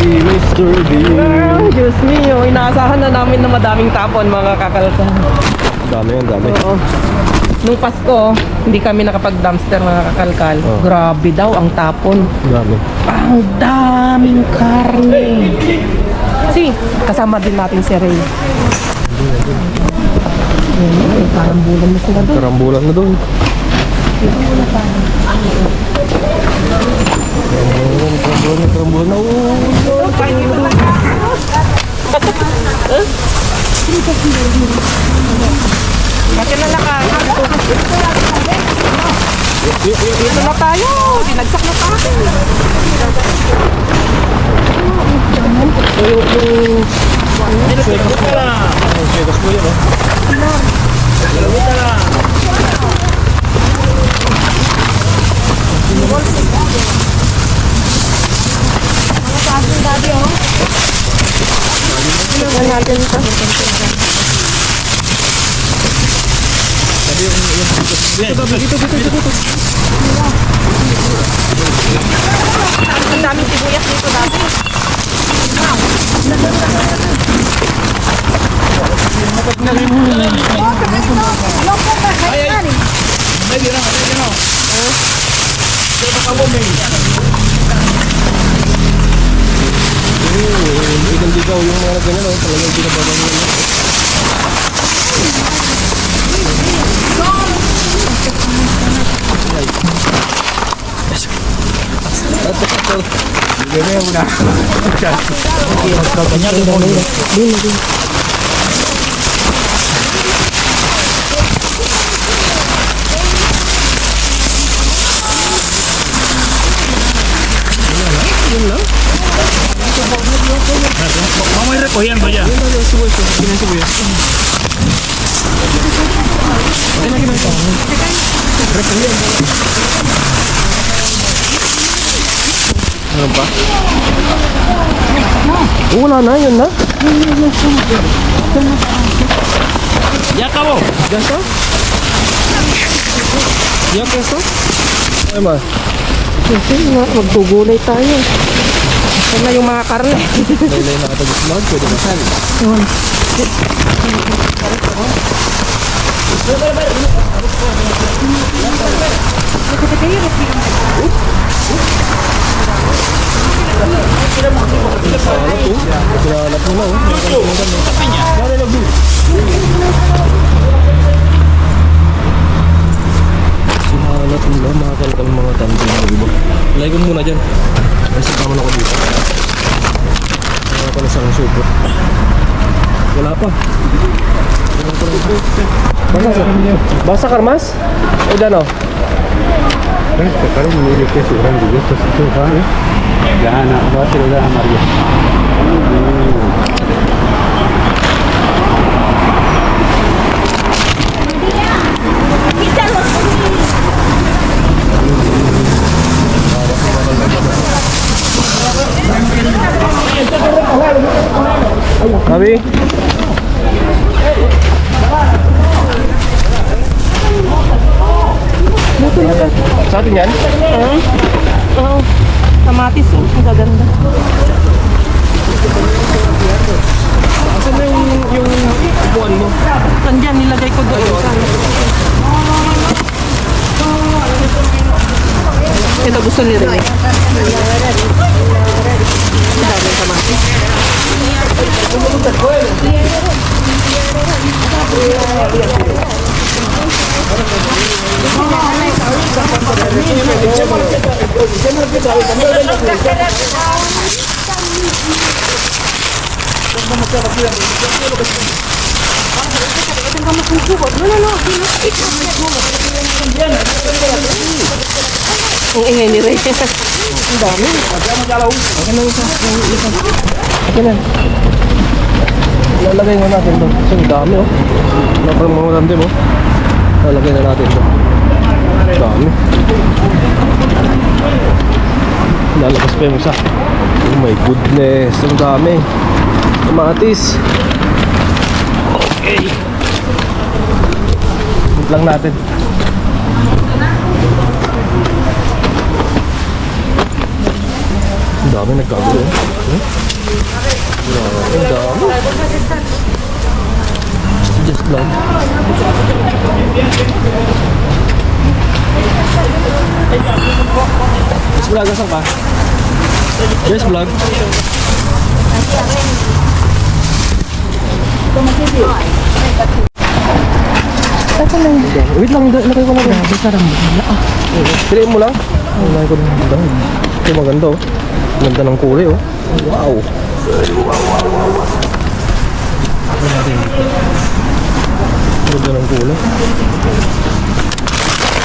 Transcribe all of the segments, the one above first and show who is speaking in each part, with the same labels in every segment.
Speaker 1: Mr. B.
Speaker 2: Diyos mio, inaasahan na namin na madaming tapon mga kakalkan.
Speaker 1: Dami yan, dami.
Speaker 2: Oo. Nung Pasko, hindi kami nakapag-dumpster mga kakalkal.
Speaker 1: Oh.
Speaker 2: Grabe daw ang tapon.
Speaker 1: Dami.
Speaker 2: Ang daming karne. Kasama din natin si Ray. Ay, karambulan na sila doon.
Speaker 1: Karambulan na doon. Karambulan na.
Speaker 2: Bakit na laka? Dito na tayo. Dinagsak na tayo.
Speaker 1: Swetas po yun,
Speaker 2: Ang daming sibuyas dito dati.
Speaker 1: Ilang digaw yung mga ganyan, talagang binabagang yun.
Speaker 3: Vamos a ir recogiendo ya.
Speaker 1: Meron pa? Wala na, yun na.
Speaker 3: Ya acabó.
Speaker 1: ¿Ya está? ¿Ya que está? Ay, ma.
Speaker 2: Kasi magtugulay tayo. Ito na yung mga karne.
Speaker 1: Laylay na ata gusto mag, pwede masal.
Speaker 2: Yun.
Speaker 1: Sinalap mo na, Sinalat mo na, makakalkal mga tanto ng iba. Lagay ko muna dyan. Kasi tama na ako dito. Wala pa na siyang supot. Wala pa. Basa karmas? O dano?
Speaker 4: Sekarang menurut saya orang juga tersentuh kan ya. Jangan nak buat sudah Maria.
Speaker 1: Kami? Sa atin yan?
Speaker 2: Oo. Kamatis, oh. Ang gaganda.
Speaker 1: Asan na yung buwan mo?
Speaker 2: Nandyan, nilagay ko doon. Ito gusto ni Ray. Ang daming kamatis. Ang ingay ni Ray. Ang dami. Okay na isa.
Speaker 1: Okay na. Lalagay na natin doon. Kasi ang dami, oh. Naparang mga random, oh. Lalagay na natin doon. Dami. Lalabas pa yung isa. Oh my goodness. Ang dami. Kamatis. Okay. Huwag lang natin. Ang dami nagkagulo. Grabe, ang dami. Just vlog. Just vlog, asan ka? Just vlog. Wait lang, ilagay ko lang. Grabe, sarang maganda. Piliin mo lang. Ilagay ko lang. Ito maganda oh. Ganda ng kulay oh. Wow. Ganda ng kulay.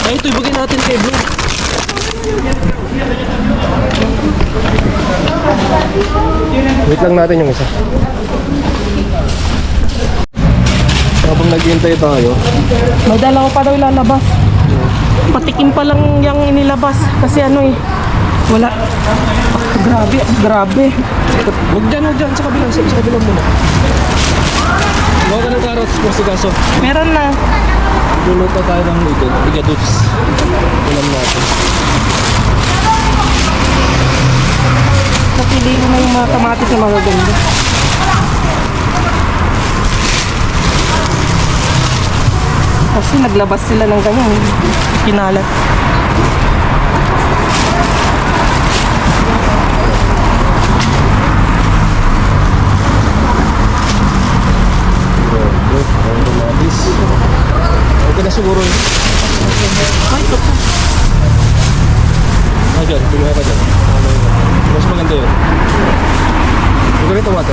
Speaker 1: Ay, ito ibigay natin kay Blue. Wait lang natin yung isa. Habang naghihintay tayo.
Speaker 2: May dala ko pa daw ilalabas. Patikim pa lang yung inilabas. Kasi ano eh. Wala. Grabe, grabe.
Speaker 1: Huwag dyan. Sa kabilang muna. Huwag ka ng carrots, masikaso.
Speaker 2: Meron na.
Speaker 1: Luluto tayo ng ito. Igaduts. Ulam natin.
Speaker 2: Napili ko na yung mga kamatis na magaganda. Kasi naglabas sila ng ganyan. Kinalat.
Speaker 1: Ang tomatis. Okay na siguro yun.
Speaker 2: Ay, ito.
Speaker 1: Dyan. Tingnan ka dyan. Mas maganda yun. Huwag ka rin tomato.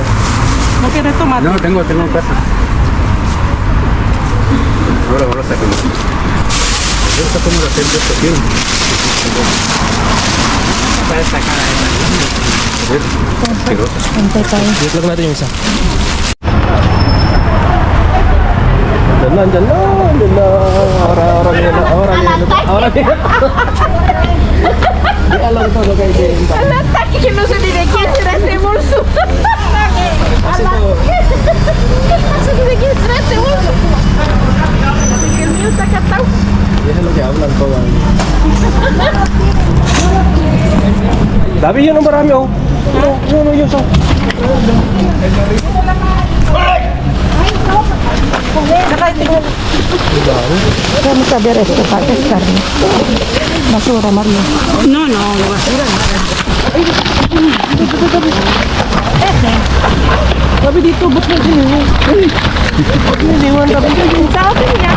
Speaker 2: Okay na ito, mati.
Speaker 4: No, tengo en casa. Ahora sácalo. Esta como la gente está bien. Para sacar a esa. ¿Ves? Asquerosa.
Speaker 2: Antay tayo.
Speaker 1: Wait lang natin yung isa. Dyan na. Orang yan. Di alam ko na kayo din.
Speaker 5: Ataque que no se ni de quién será este bolso.
Speaker 1: Kasi ito,
Speaker 5: No sé ni de quién será este bolso. Que el mío está catado.
Speaker 1: yan ang hablan ko. Dami yun ang marami oh. Yun.
Speaker 2: Saka ito. Vamos a ver esto, parte es carne. Basura, Mario.
Speaker 5: No, basura.
Speaker 2: Sabi dito, ba't na din yun? Ba't niliwan ka ba?
Speaker 5: Sabi niya.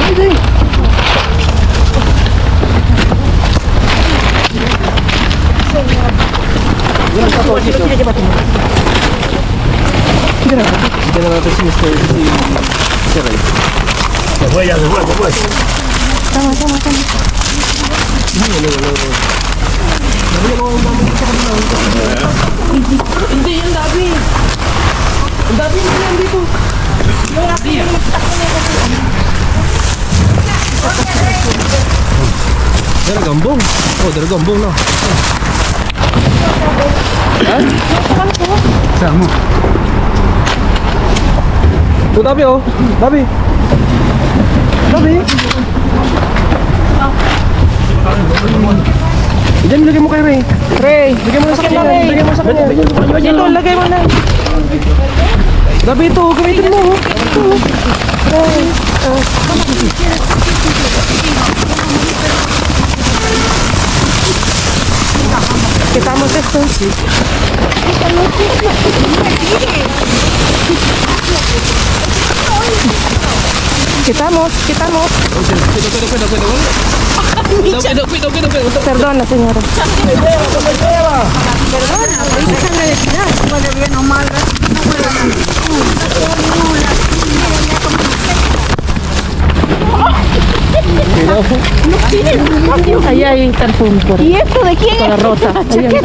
Speaker 2: Hindi.
Speaker 1: Yan sa to dito. Dito na natin si Mr. Si Ray.
Speaker 2: Tama. Hindi, ang dami. Ang dami na yan dito.
Speaker 1: Daragambong. Oh, daragambong na.
Speaker 4: Samo.
Speaker 1: Oh, Dabi oh. Dabi. Diyan, lagay mo kay Ray. Lagay mo na sa kanya. Lagay mo sa kanya.
Speaker 2: Ito, lagay mo na.
Speaker 1: Dabi ito, gamitin mo.
Speaker 2: Quitamos esto. Quitamos. Perdona, señora. Ahí hay perfume por
Speaker 5: ¿Y esto de quién
Speaker 2: la
Speaker 5: es?
Speaker 2: rosa. Ahí hay.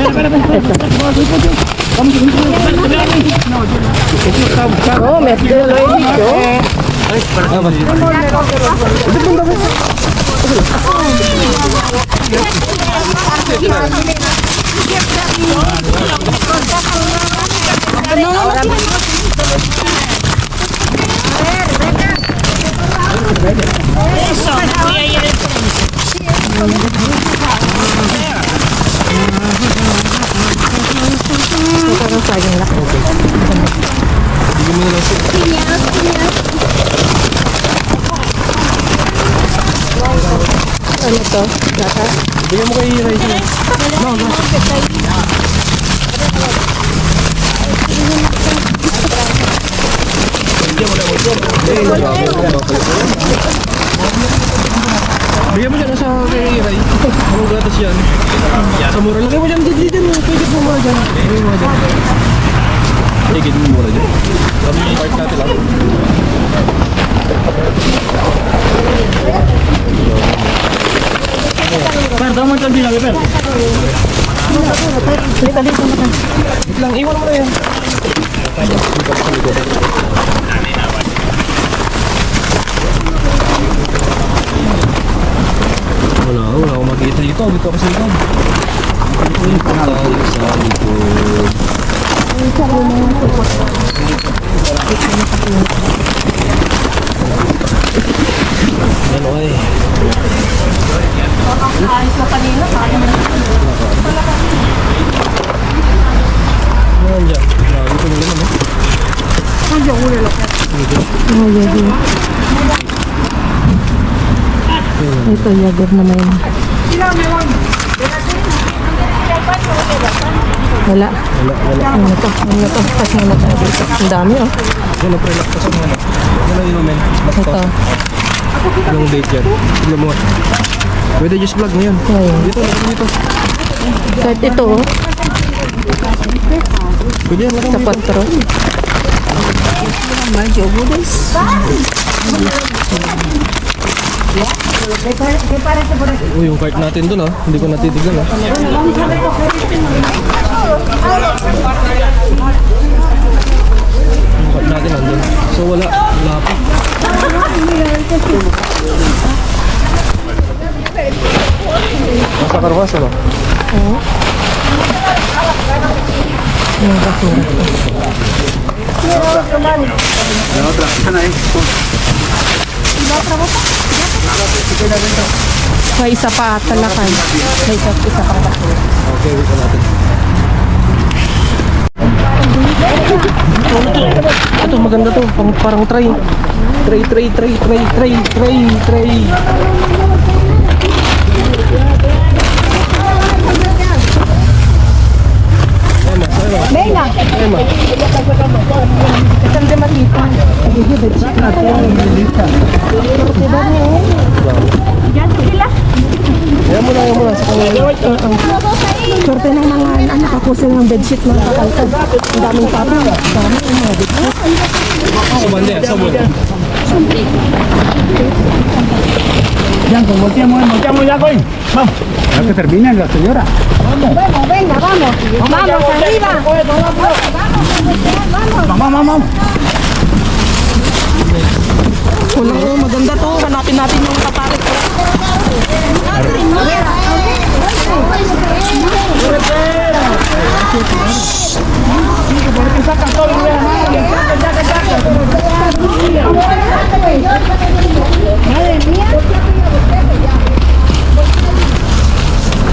Speaker 2: No, me lo he dicho.
Speaker 5: Eso, voy a ir al frente.
Speaker 2: yung laki.
Speaker 1: Bigyan mo na lang siya.
Speaker 5: Piñas, piñas.
Speaker 2: Ano to? Lata?
Speaker 1: Bigyan mo kay Ray siya. No, no. Bigyan mo dyan sa kay Ray. Anong gatas yan? Sa mura. Lagay mo dyan. Dito mo. Pwede mo mura dyan. Lagay mo dyan. Higit mo mura dyan. Sabi yung part natin lang.
Speaker 3: Per, tama ang kantina, Per.
Speaker 1: Wait lang. Iwan mo na yan. Wala akong makita dito. Dito ako sa likod. Dito tayo sa likod. Ano ay?
Speaker 2: Ayos na kanina.
Speaker 1: Ano dyan? Dito mo naman eh.
Speaker 2: Ito, yager na may. Wala. Ano to? Ano to? Kasi ano tayo dito? Ang dami oh.
Speaker 1: Ano pre-lock ka sa mga ano? Ano na yun men?
Speaker 2: Ito.
Speaker 1: Anong date yan? Tignan mo. Pwede just vlog mo yan.
Speaker 2: Ayun.
Speaker 1: Dito, dito.
Speaker 2: Kahit ito oh.
Speaker 1: Pwede yan, lagay
Speaker 2: Sa
Speaker 1: mo dito.
Speaker 2: 4.
Speaker 1: Uy, yung cart natin dun ah. Hindi ko natitignan ah. Yung cart natin nandun. So wala. Wala pa. Nasa karwas ano?
Speaker 2: Yung basura.
Speaker 4: La otra, están ahí.
Speaker 2: May isa pa talakan. May isa pa talakan.
Speaker 1: Okay, wait natin. Ito maganda to. Parang tray. Tray. Emma. Yan mo na sa kanila.
Speaker 2: Sorte ng mga anak ako sa ng bedsheet mga kakalkad. Ang daming tapang. Dami ng mga bedsheet.
Speaker 1: Sa bande, sa bande.
Speaker 3: Yan, pues volteamos ya, coin. Vamos.
Speaker 4: Ya que terminen la señora.
Speaker 5: Bueno, venga, vamos. Vamos, arriba.
Speaker 3: Vamos.
Speaker 2: Walang maganda to. Hanapin natin yung kapalit ko.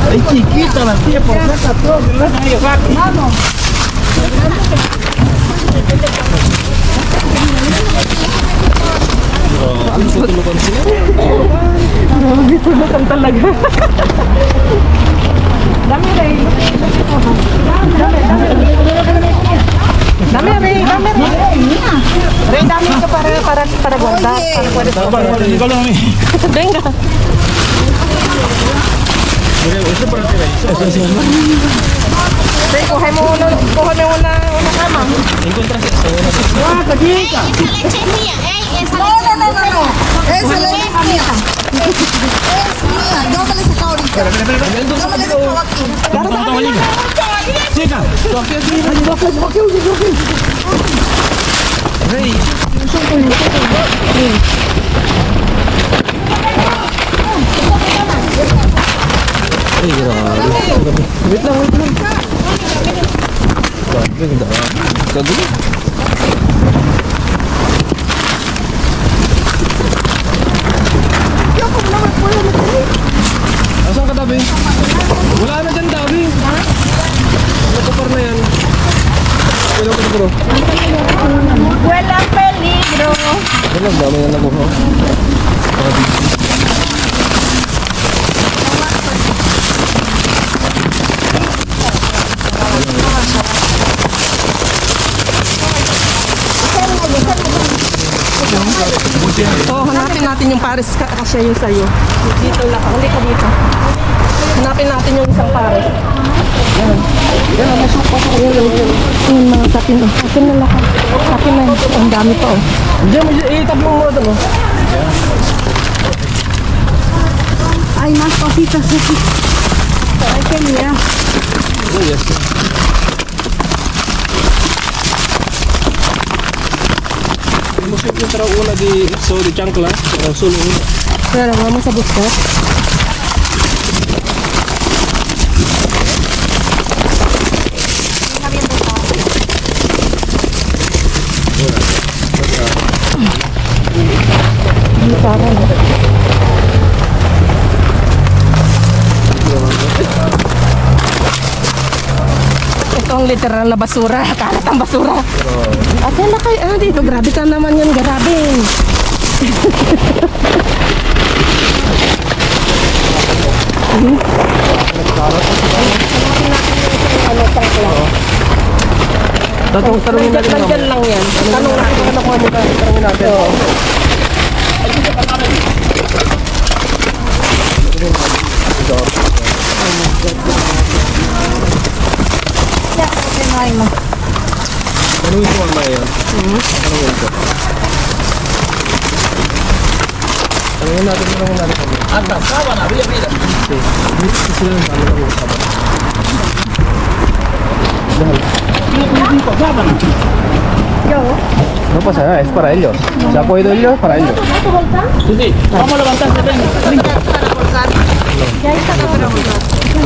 Speaker 3: Ay, chiquita la tía, por saca todo. Vamos.
Speaker 1: Tutulukan sila.
Speaker 2: Tulukan talaga. Dami rin. Dami rin. Rin dami ka para guarda.
Speaker 3: Ikaw lang kami.
Speaker 2: Venga.
Speaker 1: Ito para tira.
Speaker 2: Rin, kuha mo una kama.
Speaker 1: Encontra sa una.
Speaker 5: Esa leche es mía. Esa leche no. Esa leche es mía. Es mía. Yo me la he sacado ahorita. Yo me la he dejado aquí.
Speaker 3: Chica.
Speaker 1: Ray. Ay, grabe. Wait lang. Grabe, ganda. Kagulo. Asan ka, Dabi? Wala na dyan, Dabi. Nakapar na yan. bro.
Speaker 5: Walang peligro.
Speaker 1: Ano, dami na nakuha.
Speaker 2: So, hanapin natin yung pares kasi yung sa'yo. Dito lang. Huli ka dito. Hanapin natin yung isang pares. Yan, may supa ko. Yan, mga sapin. Sapin na lahat. Sapin na yun. Ang dami pa, oh.
Speaker 1: Diyan, itap mo muna ito, no?
Speaker 5: Hay más cositas aquí. Hay que mirar.
Speaker 1: Oh, yes. Hemos encontrado una de so de chancla, pero solo una.
Speaker 2: Pero vamos a buscar. Hindi parang. Ito ang literal na basura. Kalat ang basura. Ate, lakay. Dito. Grabe ka naman yan. Grabe.
Speaker 1: Tanungin natin naman.
Speaker 2: Nandyan lang yan.
Speaker 1: Tanong natin kung nakuha nila. Tanungin natin.
Speaker 5: Ya, porque no hay más.
Speaker 1: Tanungin ko mamaya yan. Tanungin ko. Tanungin natin kami. Anda, sábana, mira. Sí. Dito sila ng dami na usap. No pasa nada, es para ellos. Se ha podido ellos, para ellos.
Speaker 3: Vamos a levantarse, ven.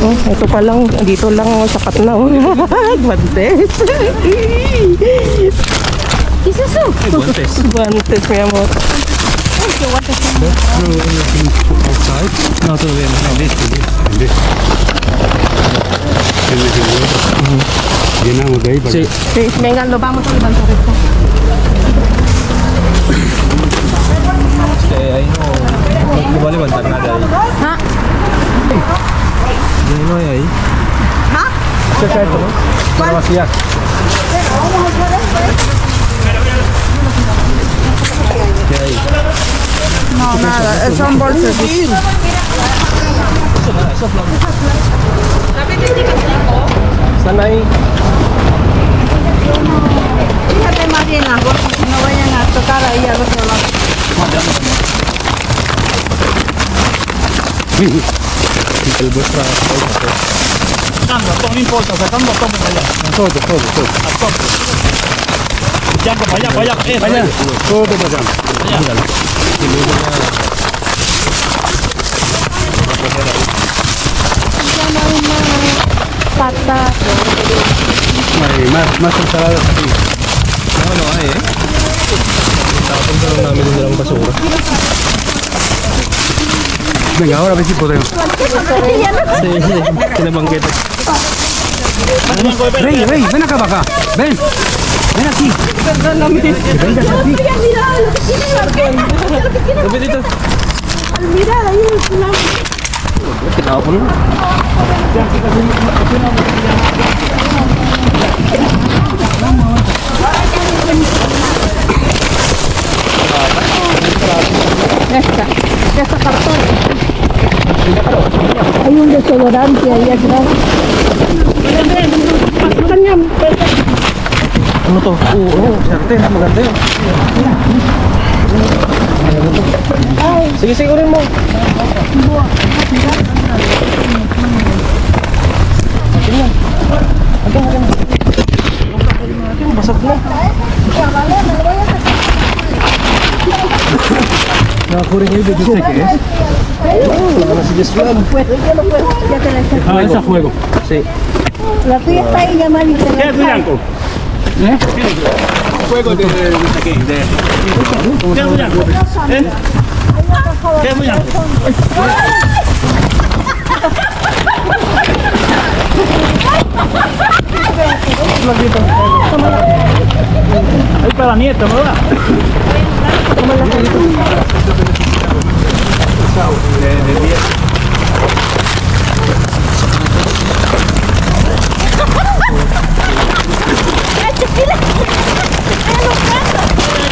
Speaker 2: Oh, ito pa lang. Dito lang. Oh, sapat na. Oh. Guantes. ¿Qué es eso?
Speaker 1: Guantes.
Speaker 2: Guantes, mi amor.
Speaker 1: No, todavía no.
Speaker 4: Llenamos de ahí para
Speaker 1: Sí.
Speaker 2: Sí, venga, lo vamos a levantar esto.
Speaker 1: Ahí no va a levantar nada ahí.
Speaker 2: ¿Ah?
Speaker 1: No hay ahí. ¿Qué es esto, no? Para vaciar. ¿Qué hay?
Speaker 5: No, nada, son bolsas.
Speaker 1: Están ahí.
Speaker 5: Fíjate más bien las bolsas, que no vayan a tocar ahí al otro lado.
Speaker 1: El vuestra.
Speaker 3: Sacando, no importa, sacando todo para allá.
Speaker 1: Todo.
Speaker 3: A tope. Yanko, para allá, para allá.
Speaker 4: allá. Todo para allá.
Speaker 2: Pata.
Speaker 4: Más ensaladas aquí.
Speaker 1: No hay, eh. Tapon ka lang namin yung dalang basura.
Speaker 4: Venga, ahora a ver si podemos.
Speaker 1: Sí, kinabangkit.
Speaker 4: Rey, ven acá para acá. Ven. Ven aquí. Venga aquí.
Speaker 1: Sabi dito.
Speaker 5: Mira, ahí el
Speaker 1: Tinapon mo.
Speaker 2: Esta cartón. Hay un desodorante ahí atrás. Pasukan yan.
Speaker 1: Ano to? Oo, serte. Maganda yun. Sige, sigurin mo. Atin, basag na. Nakakuring kayo, dito sa kaya. Ano si Jeslan?
Speaker 3: Ah, esa fuego.
Speaker 1: Sí.
Speaker 5: La tuya está ahí, ya Mari.
Speaker 3: ¿Qué es tu Yanko? Fuego de aquí, de... ¿Qué es tu Yanko? ¿Qué es tu Yanko?
Speaker 2: Tama lang.
Speaker 3: Ahí para la nieta, ¿verdad?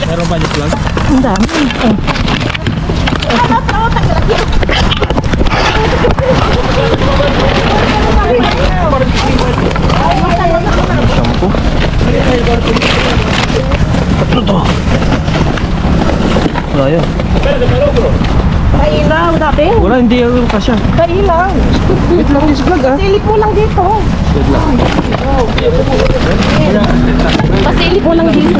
Speaker 1: Meron pa niyo vlog?
Speaker 2: Ang dami.
Speaker 1: Shampoo. Tatlo to. Wala yan.
Speaker 2: Kailang, dating.
Speaker 1: Wala, hindi yung kasya.
Speaker 2: Kailang.
Speaker 1: Wait lang yung vlog ah.
Speaker 2: Pasilip mo lang dito.
Speaker 1: Wait lang.
Speaker 2: Pasilip mo lang dito.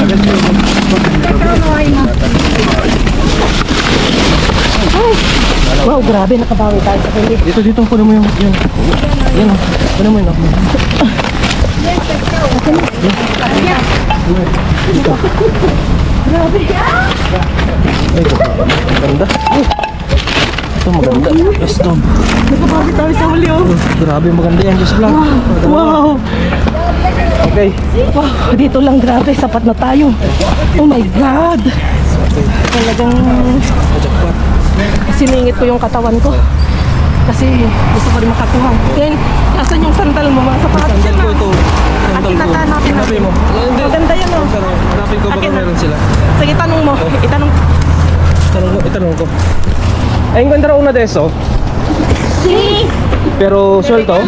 Speaker 2: Ay. Wow, grabe. Nakabawi tayo sa kilig.
Speaker 1: Dito, kunin mo yung, yan. Yan oh. Kunin mo yun oh.
Speaker 2: Grabe.
Speaker 1: Ay, maganda. Ito maganda. Yes, Tom.
Speaker 2: Nakabawi tayo sa huli oh.
Speaker 1: Grabe, maganda yan. Just vlog.
Speaker 2: Wow.
Speaker 1: Okay.
Speaker 2: Wow, dito lang grabe. Sapat na tayo. Oh my God. Talagang siningit ko yung katawan ko. Kasi gusto ko rin makakuha. Then, asan yung sandal mo? Mga sapatos
Speaker 1: Sandal
Speaker 2: yan
Speaker 1: ko
Speaker 2: ah.
Speaker 1: ito. Sandal ko.
Speaker 2: Hanapin natin.
Speaker 1: Hanapin mo. Hindi.
Speaker 2: Maganda yan oh.
Speaker 1: Hanapin ko baka
Speaker 2: Akin na.
Speaker 1: meron sila.
Speaker 2: Sige, tanong mo. Itanong.
Speaker 1: Itanong ko. Ay, encuentra una de eso.
Speaker 2: Si.
Speaker 1: Pero suelto.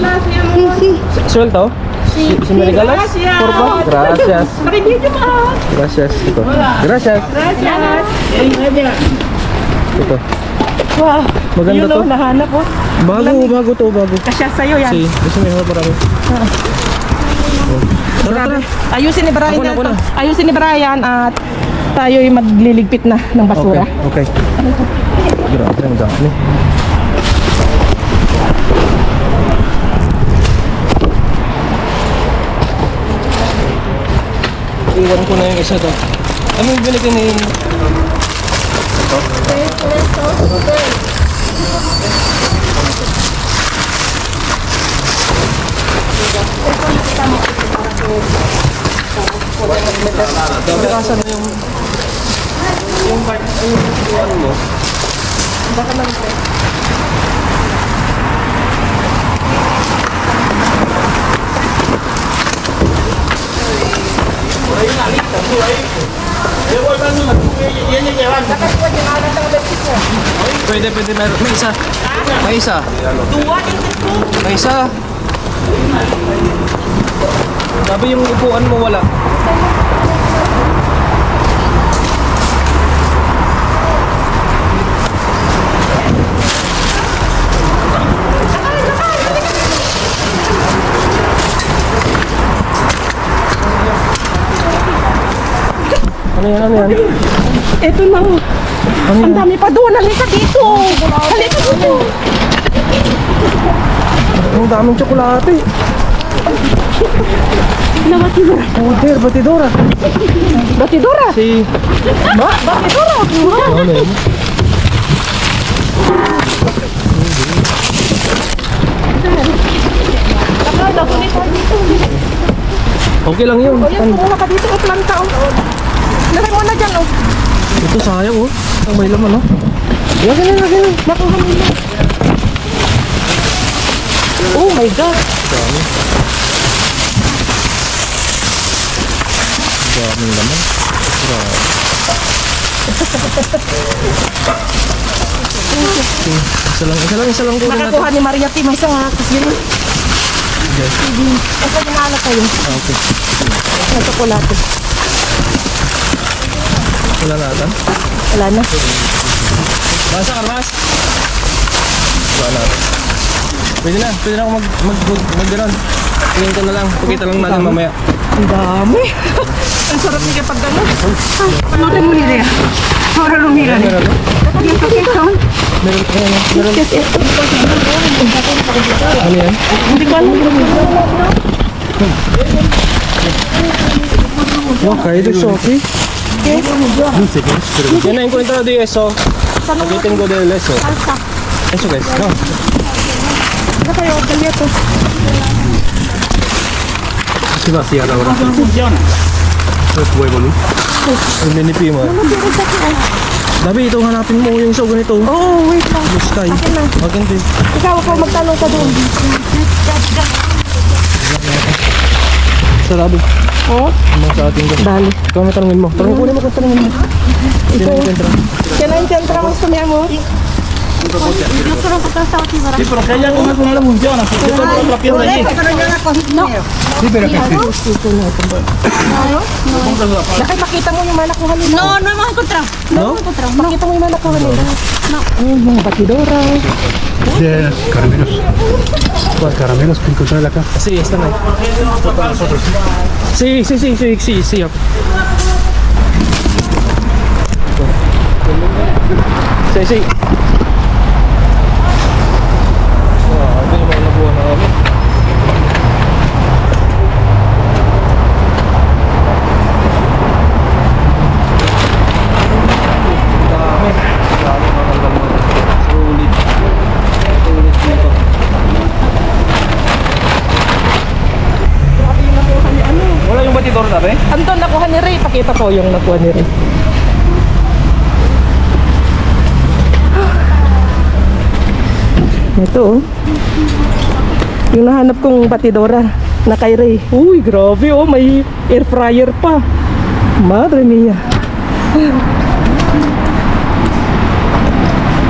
Speaker 1: Suelto. Si me regalas? Por favor. Gracias.
Speaker 2: Pakibidyo pa.
Speaker 1: Gracias. Ito. Gracias. Ito.
Speaker 2: Wow.
Speaker 1: Maganda
Speaker 2: Yun
Speaker 1: to.
Speaker 2: oh, nahanap oh.
Speaker 1: Bago to, bago.
Speaker 2: Kasya sa'yo yan.
Speaker 1: Si, gusto mo yung marami. Tara.
Speaker 2: Ayusin ni Brian
Speaker 1: Ako na.
Speaker 2: Ayusin ni Brian at tayo'y magliligpit na ng basura.
Speaker 1: Okay. Grabe, ang dami. Iwan ko na yung isa to. Ano yung binigyan ni... Nabirasan na yung part, yung ano mo.
Speaker 2: Baka lang ito.
Speaker 1: Pwede, meron. May isa. May isa. Sabi yung upuan mo wala. Ano yan?
Speaker 2: Ito na. Ang dami pa doon. Halika dito. Halika dito.
Speaker 1: Ang daming tsokolate.
Speaker 2: Batidora.
Speaker 1: Order, batidora.
Speaker 2: Batidora.
Speaker 1: Si...
Speaker 2: Batidora.
Speaker 1: Ano yun?
Speaker 2: Akala ko nito dito.
Speaker 1: Okay lang yun.
Speaker 2: O yan, kumuha ka dito. O planta o. Lagay mo na dyan o.
Speaker 1: Ito sayang oh. Ang may laman oh. Lagyan na.
Speaker 2: Makuha mo na. Oh my God.
Speaker 1: Daming laman. Isa lang kunin natin.
Speaker 2: Nakakuha ni Maria T. May isang hakas yun. Sige. Ito ginaalat tayo.
Speaker 1: Okay.
Speaker 2: Ng tsokolate.
Speaker 1: Wala na ata.
Speaker 2: Wala na.
Speaker 1: Basa Karmas. Wala na. Pwede na ako mag-ganon. Tingin ko na lang. Pagkita lang natin mamaya.
Speaker 2: Ang dami. Ang sarap niya kapag gano'n. Panoodin mo nila. Para lumira niya.
Speaker 1: Meron ano yan?
Speaker 2: Hindi ko alam.
Speaker 1: Okay, this okay. Yan na encuentro de eso. Aquí tengo del eso. Eso guys, no.
Speaker 2: Ano kayo? Dali ito.
Speaker 1: Sí, vacía ahora.
Speaker 3: No funciona.
Speaker 4: es huevo, ¿no?
Speaker 1: Ang ninipi mo. Dabi, ito hanapin mo yung show ganito.
Speaker 2: Oh, wait lang.
Speaker 1: Blue sky.
Speaker 2: Akin na.
Speaker 1: Akin din.
Speaker 2: Ikaw ako magtanong ka doon.
Speaker 1: Sa Dabi.
Speaker 2: Oh,
Speaker 1: Mga sa ating ganito.
Speaker 2: dali.
Speaker 1: Ikaw may tanongin mo. Kunin mo kung tanongin mo. Hindi na yung entra.
Speaker 2: Kaya na yung trabaho sa niya mo.
Speaker 3: Sí, pero que ella come con la funciona. Porque esto es otra piedra allí.
Speaker 5: Pero yo la cogí primero.
Speaker 4: Sí, pero que
Speaker 2: Bakit makita mo yung mga nakuha nila?
Speaker 5: No, no hemos encontrado.
Speaker 1: No?
Speaker 2: Makita mo yung mga nakuha nila. Ay, mga batidora.
Speaker 4: de caramelos. ¿Cuál caramelos que encontré en la casa?
Speaker 1: Sí, están ahí. Sí, sí, sí, sí, sí, sí. Sí, sí. Ito yung mga nabuha na kami. Dami. Dami mga kalkalman. Sulit. Sulit dito. Wala yung batidor na ba eh?
Speaker 2: Andun nakuha ni Ray. Pakita ko yung nakuha ni Ray. Ito oh. Yung nahanap kong batidora na kay Ray. Uy, grabe oh. May air fryer pa. Madre mia.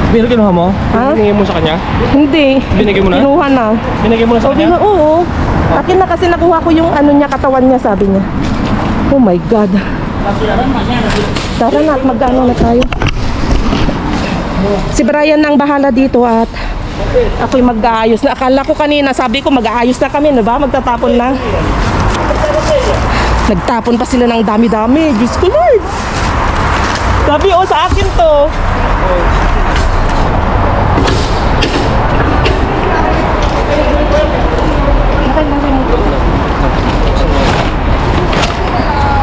Speaker 1: Binigyan mo?
Speaker 2: Ha?
Speaker 1: Binigyan mo sa kanya?
Speaker 2: Hindi.
Speaker 1: Binigay mo na?
Speaker 2: Kinuha na.
Speaker 1: Binigyan mo na sa
Speaker 2: Sabi
Speaker 1: kanya?
Speaker 2: nga, oo. Akin na kasi nakuha ko yung ano niya, katawan niya, sabi niya. Oh my God. Tara na at mag-ano na tayo. Si Brian nang bahala dito at ako'y mag-aayos na. Akala ko kanina, sabi ko mag-aayos na kami, diba? Magtatapon na. Nagtapon pa sila ng dami-dami. Diyos ko, Lord. Sabi, oh, sa akin to.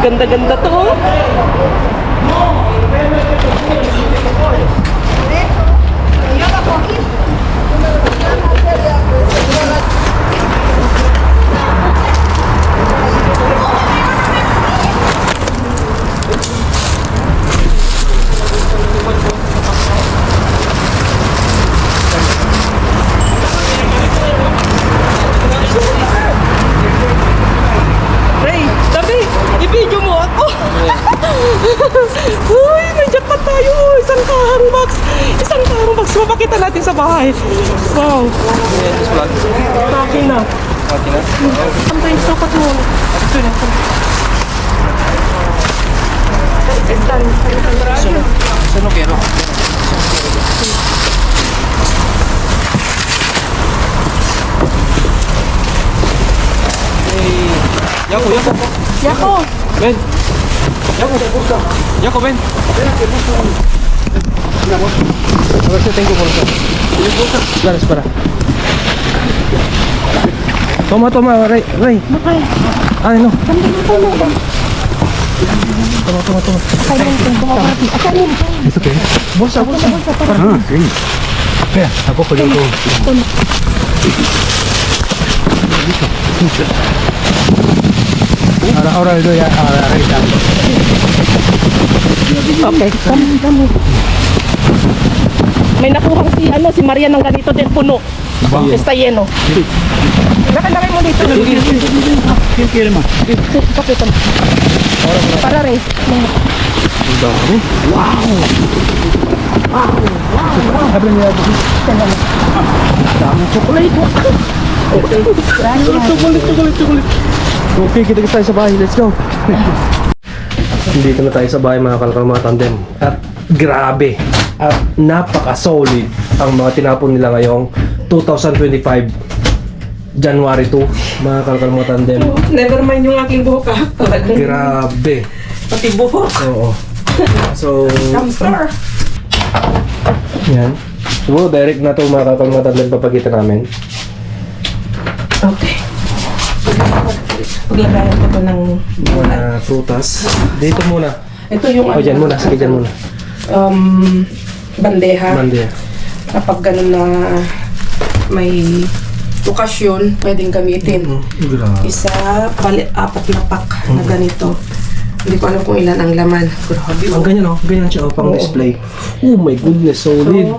Speaker 2: Ganda-ganda to.
Speaker 5: Yo la cogí.
Speaker 2: Ray, sabi, i-video mo ako. Uy, may jackpot tayo. Isang kahang box. Isang kahang box. Mapakita natin sa bahay. Wow. Akin na.
Speaker 1: Okay na?
Speaker 2: Saan ba yung sapat mo?
Speaker 1: Saan kero? Yako, Yako.
Speaker 2: Yako.
Speaker 1: Ben. Yako, Yako, Ben. A ver si tengo bolsa. Claro, espera. Toma, toma, Rey. Rey. Ay, no. Toma, toma, toma.
Speaker 4: ¿Esto qué es?
Speaker 1: Bolsa, bolsa.
Speaker 4: Ah, sí. Espera, ¿a poco yo todo? Ahora le doy a la reina.
Speaker 2: Okay, dami. May nakuha si Maria ng ganito din puno. Está lleno. Laki mo dito.
Speaker 4: ¿Quién quiere más?
Speaker 2: Pakita mo. Para Ray.
Speaker 1: Ang dami. Okay, kita tayo sa bahay. Let's go. Dito na tayo sa bahay mga kalkalma tandem. At grabe. At napaka-solid ang mga tinapon nila ngayong 2025 January 2 mga kalkalma tandem.
Speaker 2: Never mind yung aking buhok ah.
Speaker 1: Grabe.
Speaker 2: Pati buhok.
Speaker 1: Oo. So,
Speaker 2: Dumpster.
Speaker 1: yan. Siguro direct na ito mga kalkalma tandem papakita namin.
Speaker 2: Okay. Paglagayan ko ito ng
Speaker 1: Mga prutas. Dito muna.
Speaker 2: ito yung
Speaker 1: O, dyan muna. Sige, dyan muna.
Speaker 2: bandeha.
Speaker 1: Mandi.
Speaker 2: Kapag ganun na may okasyon, pwedeng gamitin.
Speaker 1: Grabe.
Speaker 2: Isa, apat na pack na ganito. Hindi ko alam kung ilan ang laman. Grabe.
Speaker 1: Ang ganyan oh, ganyan siya oh, pang display. Oh my goodness, solid.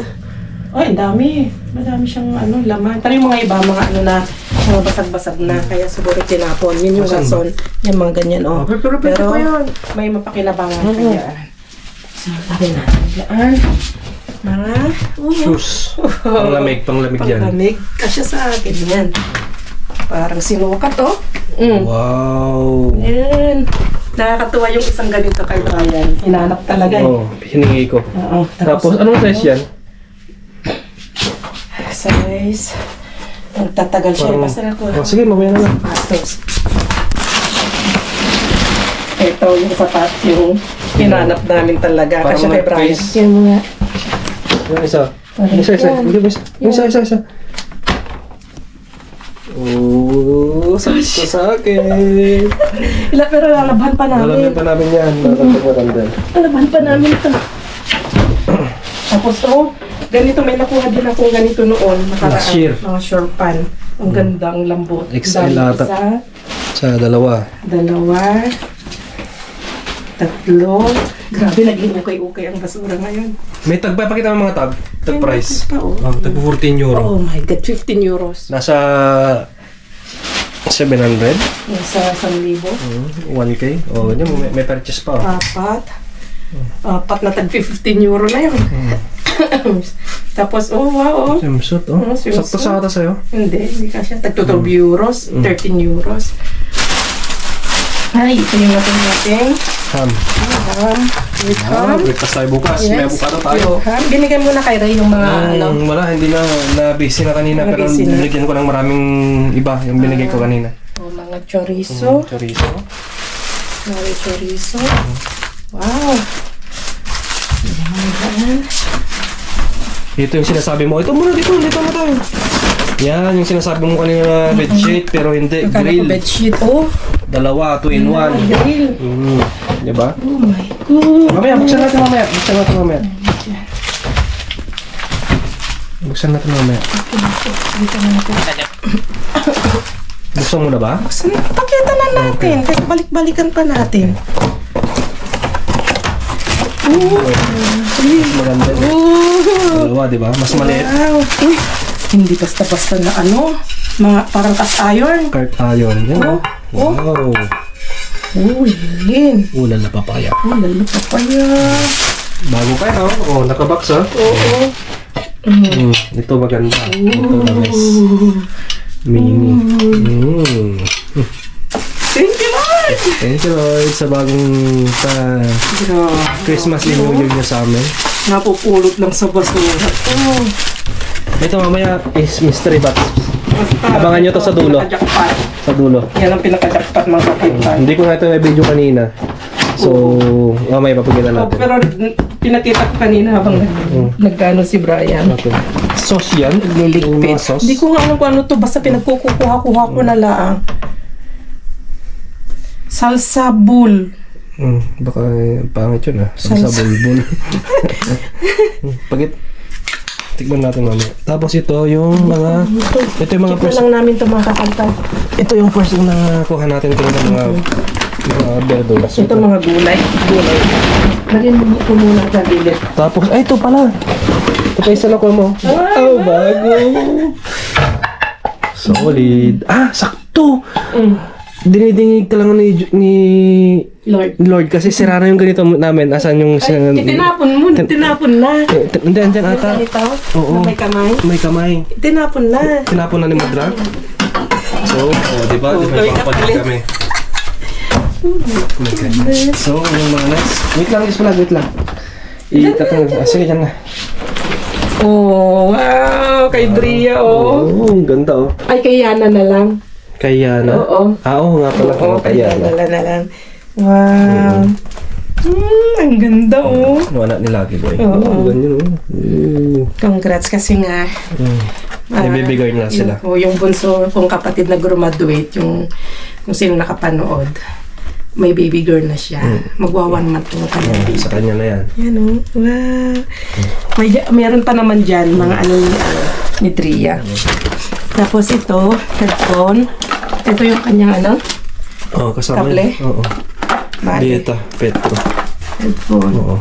Speaker 2: Ay, dami. Madami siyang laman. Pero yung mga iba, mga mga basag-basag na. Kaya siguro tinapon. Yun yung
Speaker 1: Asan?
Speaker 2: rason. Yung mga ganyan, oh.
Speaker 1: Pero pwede pa yan.
Speaker 2: may mapakinabangan kaya. So, lagay natin dyan. Mga,
Speaker 1: Shoes. Panglamig yan.
Speaker 2: panglamig. Kasya sa akin yan. Parang sinukat, oh.
Speaker 1: Wow.
Speaker 2: Yan. Nakakatuwa yung isang ganito kay Brian. Hinanap talaga.
Speaker 1: Oh, hiningi ko.
Speaker 2: Oo.
Speaker 1: Tapos, anong size yan?
Speaker 2: Size. Magtatagal siya.
Speaker 1: Parang-
Speaker 2: Basta na ko.
Speaker 1: Oh, sige, mamaya na lang.
Speaker 2: Sapatos. Ito yung sapatos yung hinanap namin talaga.
Speaker 1: Parang
Speaker 2: Kasi kay Brian.
Speaker 1: mag-face.
Speaker 2: Yan mo nga.
Speaker 1: Yung isa. Yung isa. Hindi ba isa? Yung isa. Oh, sakto sa akin.
Speaker 2: Pero lalaban pa
Speaker 1: Lalagyan
Speaker 2: namin.
Speaker 1: pa namin yan. Lalagyan.
Speaker 2: Lalaban pa namin ito. Tapos ganito may nakuha din akong ganito noon.
Speaker 1: Last year.
Speaker 2: Mga short pan. Ang ganda, ang lambot.
Speaker 1: XL
Speaker 2: Dami.
Speaker 1: ata.
Speaker 2: Isa,
Speaker 1: Sa dalawa.
Speaker 2: dalawa, tatlo. Grabe, naging ukay-ukay ang basura ngayon.
Speaker 1: May tag pa. Pakita mo mga tag. Tag price.
Speaker 2: Pa, oh.
Speaker 1: Oh, tag 14 euro.
Speaker 2: Oh my God, 15 euros.
Speaker 1: Nasa 700.
Speaker 2: Nasa 1,000.
Speaker 1: 1K. Oh, ganyan. May purchase pa. Oh.
Speaker 2: Apat na tag 15 euro na yun. Tapos, wow.
Speaker 1: Swimsuit. Oh.
Speaker 2: Swimsuit.
Speaker 1: Sakto sa ata sa'yo.
Speaker 2: Hindi kasya. Tag 12 euros, 13 euros. Ay, ito yung natin.
Speaker 1: Ham.
Speaker 2: With ham.
Speaker 1: Breakfast tayo bukas. May avocado tayo.
Speaker 2: Ham. Binigay mo na kay Ray yung mga
Speaker 1: Wala, hindi na busy na kanina. Pero
Speaker 2: busy na.
Speaker 1: binigyan ko ng maraming iba yung binigay ko kanina.
Speaker 2: mga chorizo.
Speaker 1: Chorizo.
Speaker 2: Mga chorizo. Wow. Yan.
Speaker 1: Ito yung sinasabi mo. Ito muna dito na tayo. Yan, yung sinasabi mo kanina na bedsheet, pero hindi.
Speaker 2: Akala ko
Speaker 1: Grill.
Speaker 2: bedsheet. Oh.
Speaker 1: Dalawa, 2 in 1.
Speaker 2: Grill.
Speaker 1: Diba?
Speaker 2: Oh my God.
Speaker 1: Mamaya, buksan natin mamaya. Buksan natin mamaya. Buksan mo na ba?
Speaker 2: Pakita na natin. Kasi balik-balikan pa natin.
Speaker 1: Maganda. Dalawa, diba? Mas maliit.
Speaker 2: Wow. Uy, hindi basta-basta na mga parang cast iron.
Speaker 1: Cart iron. Yan, oh. Wow.
Speaker 2: Uy, yun.
Speaker 1: Ulan na papaya.
Speaker 2: Lalo pa pala.
Speaker 1: Bago pa yun, oh. Oh, nakabox, oh.
Speaker 2: Oo.
Speaker 1: Ito maganda. Ito na nice. Mini.
Speaker 2: Thank you, Lord!
Speaker 1: Thank you, Lord, sa bagong Christmas and New Year niyo sa amin.
Speaker 2: Napupulot lang sa basura. Oh.
Speaker 1: Ito mamaya is mystery box. Abangan nyo to sa dulo.
Speaker 2: Pinaka-jackpot.
Speaker 1: Sa dulo.
Speaker 2: Yan ang pinaka-jackpot mga kapitbahay.
Speaker 1: Hindi ko nga ito may video kanina. So, mamaya papagyan
Speaker 2: Oh,
Speaker 1: natin.
Speaker 2: pero pinakita ko kanina habang nagkano si Brian.
Speaker 1: Okay. Sauce yan? Yung
Speaker 2: Niligpit.
Speaker 1: mga sauce?
Speaker 2: Hindi ko nga alam kung ano to. Basta pinagkukuha-kuha ko na lang. Salsa bowl.
Speaker 1: Baka pangit yun ah. Sa bulbul. Pagit. Tikman natin mamaya. Tapos ito yung mga... Ito yung mga
Speaker 2: Ito lang namin ito mga kakanta.
Speaker 1: Ito yung first yung nakuha natin ito ng mga verduras.
Speaker 2: Ito mga gulay. Lagyan mo ito muna sa gilid.
Speaker 1: Tapos, ay ito pala. Ito pa isa nakuha mo. Oh, bago. Solid. Ah, sakto. Dinidingig ka lang ni
Speaker 2: Lord.
Speaker 1: kasi sira na yung ganito namin. Asan yung...
Speaker 2: Tinapon mo. Tinapon na.
Speaker 1: Hindi, andyan ata.
Speaker 2: Ito?
Speaker 1: Oo.
Speaker 2: Na may kamay?
Speaker 1: May kamay.
Speaker 2: Tinapon na.
Speaker 1: Tinapon na ni Madra. So, di ba? Di ba papalit kami? My goodness. So, yung mga next. Wait lang. Sige, dyan na.
Speaker 2: Oh, wow. Kay Dria, oh.
Speaker 1: Oh, ang ganda oh.
Speaker 2: Ay, kay Yana na lang.
Speaker 1: Kaya na?
Speaker 2: Oo.
Speaker 1: Oo nga pala.
Speaker 2: Oo, kay Yana na lang. Wow. Ang ganda, oh.
Speaker 1: Ano anak ni Lucky Boy?
Speaker 2: Oo.
Speaker 1: Ganyan oh.
Speaker 2: Congrats kasi nga.
Speaker 1: May baby girl na sila.
Speaker 2: Yung bunso kong kapatid na graduate, yung sino nakapanood, may baby girl na siya. Magwa 1 month yung kanya.
Speaker 1: Sa kanya na yan.
Speaker 2: Yan o. Wow. Meron pa naman dyan, mga ni Tria. Tapos ito, headphone. Ito yung kanyang
Speaker 1: Oo, kasama
Speaker 2: Kable?
Speaker 1: yan. Oo.
Speaker 2: Bale.
Speaker 1: Beta, Petro.
Speaker 2: Headphone.
Speaker 1: Oo.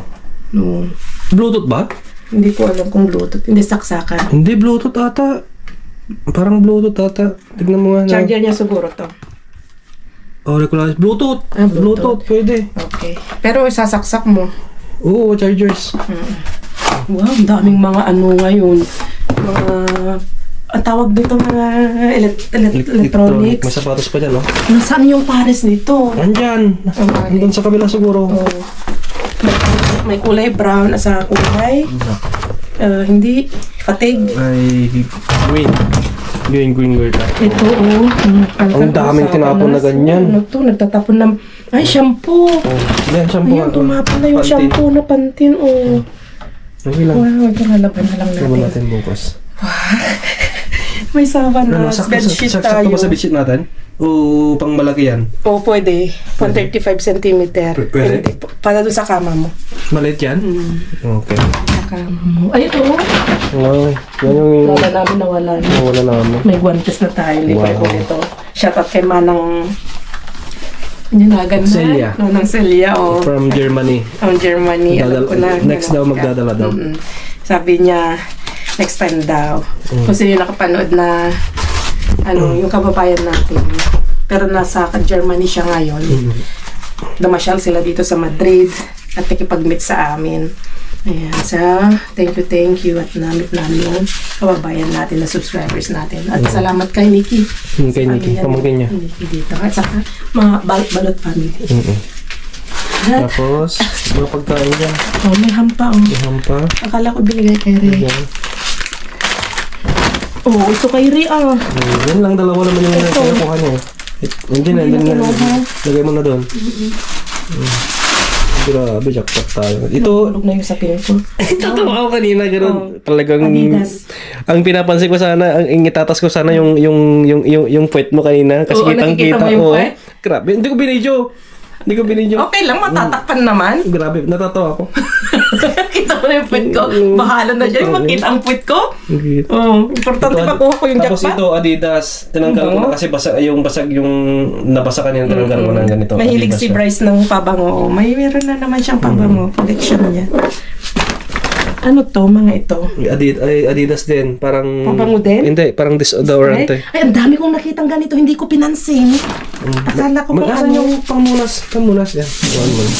Speaker 2: No.
Speaker 1: Bluetooth ba?
Speaker 2: Hindi ko alam kung Bluetooth. Hindi, saksakan.
Speaker 1: Hindi, Bluetooth ata. Parang Bluetooth ata. Tignan mo nga.
Speaker 2: Charger niya siguro to.
Speaker 1: Oh, regular. Bluetooth.
Speaker 2: Ah, Bluetooth.
Speaker 1: Pwede.
Speaker 2: Okay. Pero sasaksak mo.
Speaker 1: Oo, chargers.
Speaker 2: Wow, ang daming mga ano ngayon. Mga... Ang tawag dito mga electronics.
Speaker 1: May sapatos pa dyan, no?
Speaker 2: Nasaan yung pares nito?
Speaker 1: Nandyan. Nandun sa kabila siguro.
Speaker 2: Oh. May kulay brown at sa kulay. Hindi. Fatigue.
Speaker 1: Ay, green. Green girl.
Speaker 2: Ito, oh.
Speaker 1: Ang daming tinapon na ganyan.
Speaker 2: Ano to? Nagtatapon ng... Ay, shampoo.
Speaker 1: Oh, yan, shampoo.
Speaker 2: Ayan, tumapon na yung shampoo na Pantene, oh.
Speaker 1: Okay lang.
Speaker 2: Wow, ito lalaban na lang
Speaker 1: Ito
Speaker 2: natin.
Speaker 1: natin bukas.
Speaker 2: May saban na.
Speaker 1: Sakto
Speaker 2: Bedsheet
Speaker 1: ba
Speaker 2: tayo.
Speaker 1: sa bedsheet natin? O pang malaki yan?
Speaker 2: Oo, pwede. 135 cm.
Speaker 1: Pwede?
Speaker 2: Para doon sa kama mo.
Speaker 1: Maliit yan? Okay.
Speaker 2: Sa kama mo. Ay, ito.
Speaker 1: Wow. Yan yung...
Speaker 2: Wala namin nawala.
Speaker 1: Wala namin.
Speaker 2: May guantes na tayo. Lipay
Speaker 1: Wow.
Speaker 2: ko ito. Shoutout kay Manang... Ninagan na.
Speaker 1: Celia.
Speaker 2: Manang Celia, oh.
Speaker 1: From Germany.
Speaker 2: From Germany. Alam ko na.
Speaker 1: Next daw magdadala daw.
Speaker 2: Sabi niya, next time daw. Kasi yung nakapanood na yung kababayan natin. Pero nasa Germany siya ngayon. Namasyal sila dito sa Madrid at nakipag-meet sa amin. Ayan. So, thank you at namit namin yung kababayan natin na subscribers natin. At salamat kay Nikki.
Speaker 1: Kay Nikki, pamangkin niya.
Speaker 2: Nikki dito. At saka mga balot family.
Speaker 1: Tapos, mga pagkain dyan.
Speaker 2: Oh, may hampa. Oh.
Speaker 1: Iham pa.
Speaker 2: Akala ko binigay kay Ray.
Speaker 1: Yan.
Speaker 2: Oh, ito kay Ray ah.
Speaker 1: Yan lang, dalawa naman yung kinukuha niya. Hindi na. Lagay mo na doon. Grabe, jackpot tayo. Ito,
Speaker 2: Tulog na yung sakin ko.
Speaker 1: totoo ako kanina, gano'n. Talagang,
Speaker 2: Adidas.
Speaker 1: ang pinapansin ko sana, ang itatas ko sana yung puwet mo kanina. Kasi
Speaker 2: Oo,
Speaker 1: kitang-kita
Speaker 2: nakikita mo yung
Speaker 1: ko.
Speaker 2: puwet?
Speaker 1: Grabe, hindi ko binidyo.
Speaker 2: Okay lang, matatakpan naman.
Speaker 1: Grabe, natatawa ako.
Speaker 2: Kita mo na yung puwet ko. Bahala na dyan. Makita ang puwet ko. Oh, importante makuha ko yung
Speaker 1: Tapos
Speaker 2: jackpot.
Speaker 1: ito, Adidas. Tinanggal ko na kasi basag yung nabasa kanina, tinanggal ko na ganito.
Speaker 2: Mahilig
Speaker 1: Adidas
Speaker 2: si
Speaker 1: na.
Speaker 2: Bryce ng pabango. Meron na naman siyang pabango. Collection niya. Ano to, mga ito?
Speaker 1: Adidas din, parang...
Speaker 2: Pabango din?
Speaker 1: Hindi, parang desodorant eh.
Speaker 2: Ay, ang dami kong nakitang ganito. Hindi ko pinansin. Akala ko kung
Speaker 1: Mag-asan
Speaker 2: ano.
Speaker 1: yung pamunas yan. One month.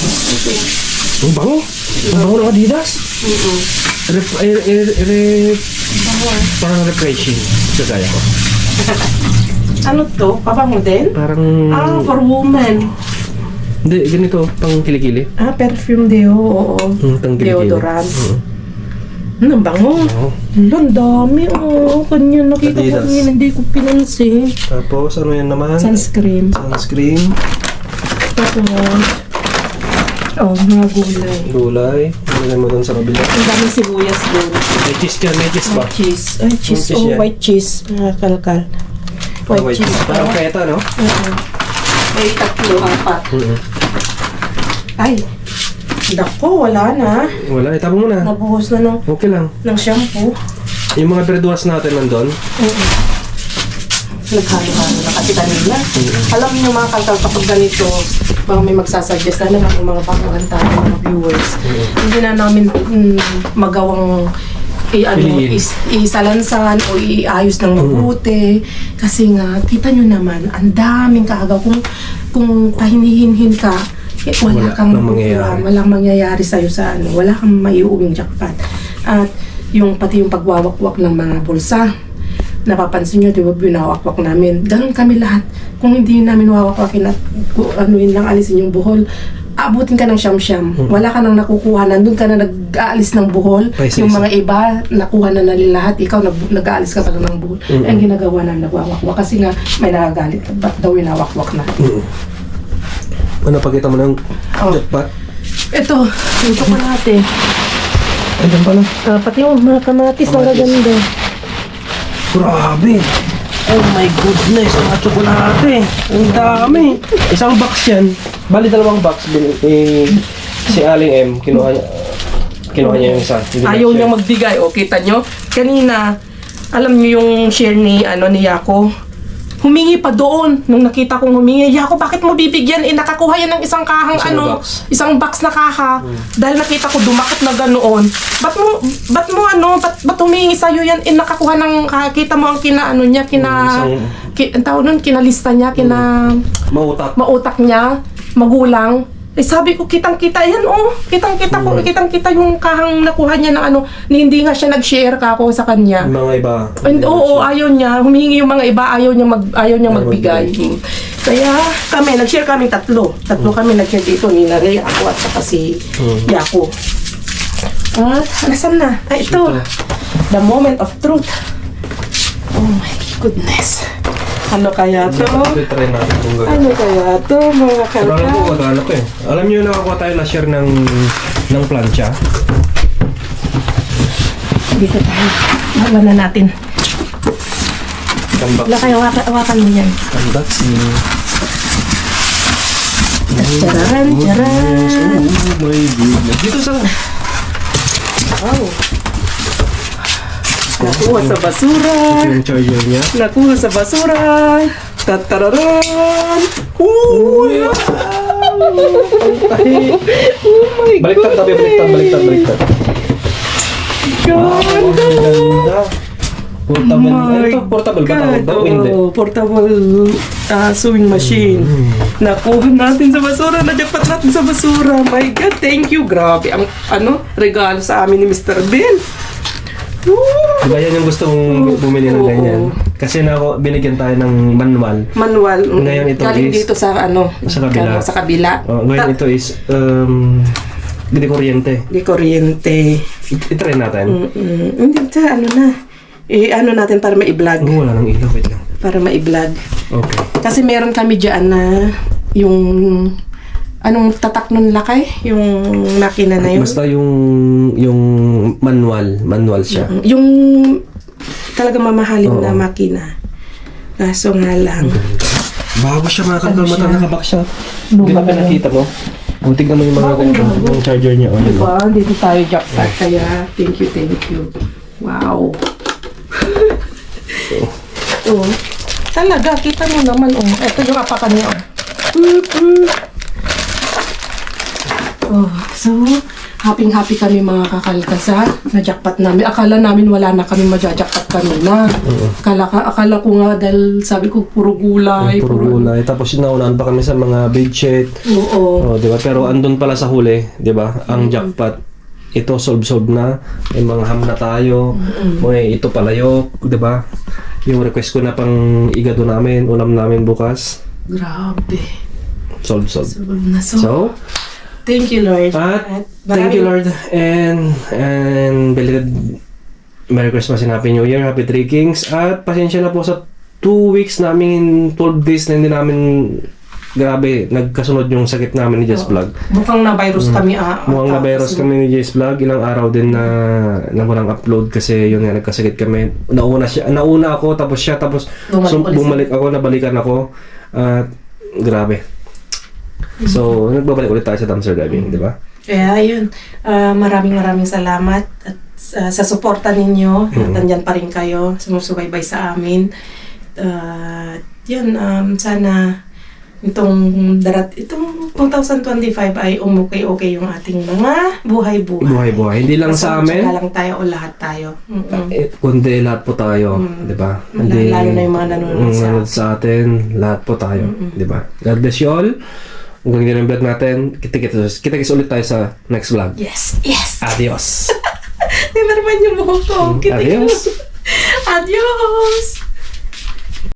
Speaker 1: Ang bango. Ang bango ng Adidas. Parang refreshing. Sagaya ko.
Speaker 2: Ano to? Pabango din?
Speaker 1: Parang...
Speaker 2: For woman.
Speaker 1: Hindi, ganito. Pang kilikili.
Speaker 2: Perfume deo. Oo.
Speaker 1: Pang kilikili.
Speaker 2: Deodorant. Ang bango.
Speaker 1: Oo.
Speaker 2: Ang dami. Kanya nakita ko
Speaker 1: Adidas.
Speaker 2: ngayon. Hindi ko pinansin.
Speaker 1: Tapos, ano yan naman?
Speaker 2: Sunscreen.
Speaker 1: Sunscreen.
Speaker 2: Tapos, mga gulay.
Speaker 1: Gulay. Ilagay mo doon sa kabila.
Speaker 2: Ang daming sibuyas doon.
Speaker 1: May cheese yan. May cheese ba?
Speaker 2: Cheese. Ay, cheese.
Speaker 1: cheese yan.
Speaker 2: White cheese. Kalkal. White cheese.
Speaker 1: Parang feta, no?
Speaker 2: May 3, 4. Ay, dako, wala na.
Speaker 1: Wala. Itapon mo na.
Speaker 2: Nabuhos na
Speaker 1: Okay lang.
Speaker 2: ng shampoo.
Speaker 1: Yung mga verduras natin nandun.
Speaker 2: Naghalo-halo na kasi kanina. Alam niyo mga kalkal, kapag ganito, baka may magsasuggest na naman yung mga baguhan tayo, mga viewers. Hindi na namin magawang isalansan o iayos ng mabuti. Kasi nga, kita nyo naman, ang daming kaagaw. Kung pahinihinhin ka, wala kang
Speaker 1: mangyayari.
Speaker 2: walang mangyayari sa'yo sa ano, wala kang maiuwing jackpot. At pati yung pagwawakwak ng mga bulsa, napapansin nyo, di ba, binawakwak namin. Ganun kami lahat. Kung hindi namin wawakwakin at anuin lang, alisin yung buhol, abutin ka ng siyam-siyam. Wala ka nang nakukuha. Nandun ka na nag-aalis ng buhol. Yung mga iba, nakuha na nila lahat. Ikaw, nag-aalis ka pa lang ng buhol. Ang ginagawa namin, nagwawakwak. Kasi nga, may nakagalit. Ba't daw winawakwak na?
Speaker 1: Ano, pakita mo ng jackpot?
Speaker 2: Ito, yung tsokolate.
Speaker 1: Andiyan pala.
Speaker 2: Pati yung mga kamatis na gaganda.
Speaker 1: Grabe! Oh my goodness! Mga tsokolate! Ang dami! Isang box yan. Bali, dalawang box. Si Aling M, kinuha niya yung isa.
Speaker 2: Ayaw niyang magbigay. O, kita nyo? Kanina, alam niyo yung share ni Yako. humingi pa doon. Nung nakita kong humingi, Yako, bakit mo bibigyan? Nakakuha yan ng isang kahang isang box na kaha. Dahil nakita ko dumakot na ganoon. Ba't humingi sa'yo yan? Nakakuha ng, kita mo ang ang tawag nun, kinalista niya, mautak niya, magulang. Sabi ko, kitang-kita yan, kitang-kita yung kahang nakuha niya ng hindi nga siya nag-share ako sa kanya.
Speaker 1: Mga iba.
Speaker 2: Oo, ayaw niya. Humihingi yung mga iba, ayaw niya magbigay. Kaya kami, nag-share kami tatlo. Tatlo kami nag-share dito, ni Nare, ako at saka si Yako. Nasaan na? Ito. The moment of truth. Oh my goodness. Ano kaya to?
Speaker 1: Try natin kung gano'n.
Speaker 2: Ano kaya to, mga
Speaker 1: Pero alam ko,
Speaker 2: kalka?
Speaker 1: magano ko eh. Alam niyo, nakakuha tayo last year ng plancha.
Speaker 2: Dito tayo. Hawa na natin.
Speaker 1: Tambak.
Speaker 2: Wala kayo, hawakan mo yan.
Speaker 1: Tambak si...
Speaker 2: Tararan, tararan.
Speaker 1: Oh my goodness. Dito sa...
Speaker 2: Wow. Nakuha sa basura.
Speaker 1: Yung charger niya.
Speaker 2: Nakuha sa basura. Tatararan. Uy!
Speaker 1: Baliktad tabi, baliktad.
Speaker 2: Ganda.
Speaker 1: Ganda. Portable ba tawag daw? Hindi.
Speaker 2: Portable sewing machine. Nakuha natin sa basura. Najapat natin sa basura. My God, thank you. Grabe. Ang regalo sa amin ni Mr. Bill.
Speaker 1: Diba yan yung gusto mong bumili ng ganyan? Kasi binigyan tayo ng manual.
Speaker 2: Ngayon ito galing dito sa sa kabila.
Speaker 1: Ngayon ito is di kuryente.
Speaker 2: Di kuryente.
Speaker 1: I-try natin.
Speaker 2: Hindi na. Natin para ma-i-vlog.
Speaker 1: Wala nang ilaw, wait lang.
Speaker 2: Para ma-i-vlog.
Speaker 1: Okay.
Speaker 2: Kasi meron kami dyan na yung anong tatak nun lakay? Yung makina na yun?
Speaker 1: Basta yung manual siya.
Speaker 2: Yung talaga mamahalin na makina. Kaso nga lang.
Speaker 1: Bago siya mga kalkalmata, nakabak siya. Di ba nakita mo? Tingnan mo yung mga yung charger niya.
Speaker 2: Diba? Dito tayo jackpot. Kaya thank you. Wow. Talaga, kita mo naman. Ito yung apakan niya. So, happy kami mga kakalkasa. Na-jackpot namin. Akala namin wala na kami maja-jackpot kanina. Akala ko nga dahil sabi ko puro gulay.
Speaker 1: Puro gulay. Tapos naunahan pa kami sa mga bedsheet.
Speaker 2: Oo.
Speaker 1: Di ba? Pero andun pala sa huli, di ba? Ang jackpot. Ito solve na. May mga ham na tayo. May ito palayok, di ba? Yung request ko na pang igado namin, ulam namin bukas.
Speaker 2: Grabe.
Speaker 1: Solve. So,
Speaker 2: thank you, Lord.
Speaker 1: Thank you, Lord. And belated Merry Christmas and Happy New Year. Happy Three Kings. At pasensya na po sa 2 weeks namin, 12 days na hindi namin nagkasunod yung sakit namin ni Jess Vlog.
Speaker 2: Mukhang na-virus kami.
Speaker 1: Mukhang na-virus kami ni Jess Vlog. Ilang araw din na walang upload kasi yun nga, nagkasakit kami. Nauna ako, tapos siya, tapos bumalik ako, nabalikan ako. At grabe. So, nagbabalik ulit tayo sa dumpster diving, di ba?
Speaker 2: Kaya yun, maraming salamat at sa suporta ninyo. Nandyan pa rin kayo, sumusubaybay sa amin. Yun, sana itong 2025 ay okay yung ating mga buhay-buhay.
Speaker 1: Hindi lang sa amin.
Speaker 2: Saka lang tayo o lahat tayo.
Speaker 1: Kundi lahat po tayo, di ba?
Speaker 2: Lalo na yung mga nanonood
Speaker 1: sa atin, lahat po tayo, di ba? God bless you all. Kung hindi na yung vlog natin, kita-kits ulit tayo sa next vlog.
Speaker 2: Yes.
Speaker 1: Adios.
Speaker 2: Hindi naman yung buhok ko.
Speaker 1: Adios.
Speaker 2: Adios.